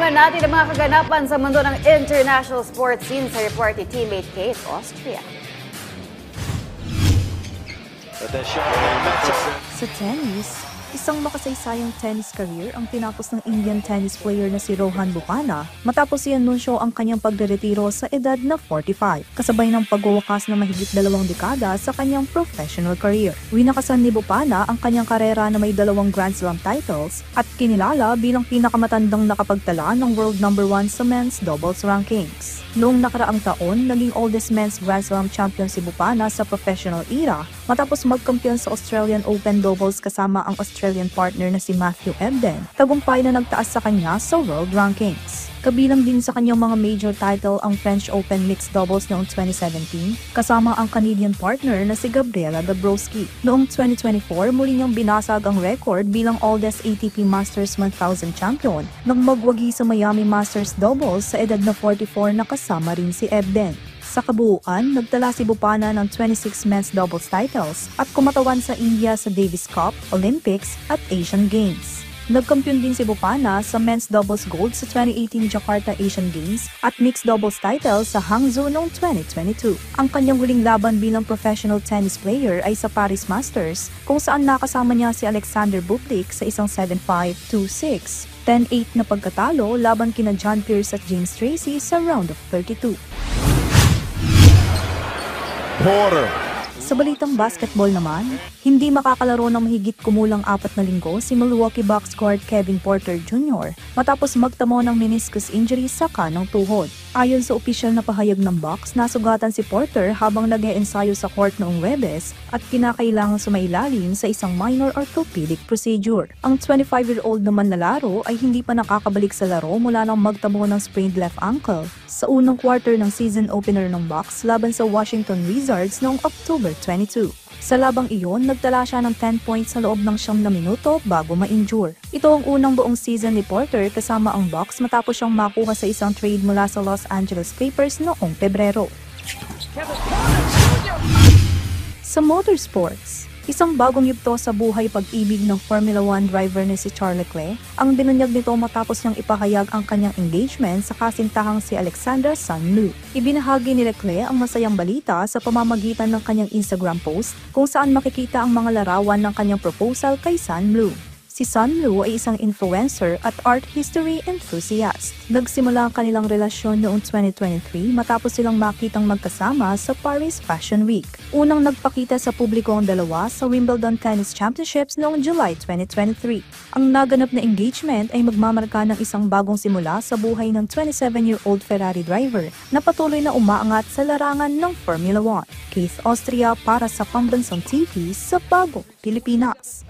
Malaman natin ang mga kaganapan sa mundo ng international sports scene sa report ni teammate Kate Austria. Sa tennis, isang makasaysayang tennis career ang tinapos ng Indian tennis player na si Rohan Bopanna matapos i-anunsyo ang kanyang pagreretiro sa edad na 45, kasabay ng pagwawakas ng mahigit 2 dekada sa kanyang professional career. Winakasan ni Bopanna ang kanyang karera na may 2 Grand Slam titles at kinilala bilang pinakamatandang nakapagtala ng world number 1 sa men's doubles rankings. Noong nakaraang taon, naging oldest men's Grand Slam champion si Bopanna sa professional era matapos magkampiyon sa Australian Open doubles kasama ang Australian partner na si Matthew Ebden, tagumpay na nagtaas sa kanya sa world rankings. Kabilang din sa kanyang mga major title ang French Open mixed doubles noong 2017, kasama ang Canadian partner na si Gabriela Dabrowski. Noong 2024, muli niyang binasag ang record bilang oldest ATP Masters 1000 champion nang magwagi sa Miami Masters doubles sa edad na 44 na kasama rin si Ebden. Sa kabuuan, nagtala si Bopanna ng 26 men's doubles titles at kumatawan sa India sa Davis Cup, Olympics at Asian Games. Nagkampiyon din si Bopanna sa men's doubles gold sa 2018 Jakarta Asian Games at mixed doubles title sa Hangzhou noong 2022. Ang kanyang huling laban bilang professional tennis player ay sa Paris Masters, kung saan nakasama niya si Alexander Bublik sa isang 7-5, 2-6, 10-8 na pagkatalo laban kina John Peers at James Tracy sa round of 32. Porter. Sa balitang basketball naman, hindi makakalaro ng mahigit kumulang 4 na linggo si Milwaukee Bucks guard Kevin Porter Jr. matapos magtamo ng meniscus injury sa kanang tuhod. Ayon sa opisyal na pahayag ng Bucks, nasugatan si Porter habang nag-e-ensayo sa court noong Huwebes at kinakailangang sumailalim sa isang minor orthopedic procedure. Ang 25-year-old naman na laro ay hindi pa nakakabalik sa laro mula nang magtamo ng sprained left ankle sa unang quarter ng season opener ng Bucks laban sa Washington Wizards noong October 22. Sa labang iyon, nagtala siya ng 10 points sa loob ng 9 na minuto bago ma-injure. Ito ang unang buong season ni Porter kasama ang Bucks matapos siyang makuha sa isang trade mula sa Los Angeles Clippers noong Pebrero. Sa motorsports, isang bagong yugto sa buhay pag-ibig ng Formula 1 driver na si Charles Leclerc ang binunyag nito matapos niyang ipahayag ang kanyang engagement sa kasintahang si Alexandra Sanlu. Ibinahagi ni Leclerc ang masayang balita sa pamamagitan ng kanyang Instagram post kung saan makikita ang mga larawan ng kanyang proposal kay Sanlu. Si Sanlu ay isang influencer at art history enthusiast. Nagsimula ang kanilang relasyon noong 2023 matapos silang makitang magkasama sa Paris Fashion Week. Unang nagpakita sa publiko ang dalawa sa Wimbledon Tennis Championships noong July 2023. Ang naganap na engagement ay magmamarka ng isang bagong simula sa buhay ng 27-year-old Ferrari driver na patuloy na umaangat sa larangan ng Formula 1. Keith Austria para sa Pambansang TV sa Bagong Pilipinas.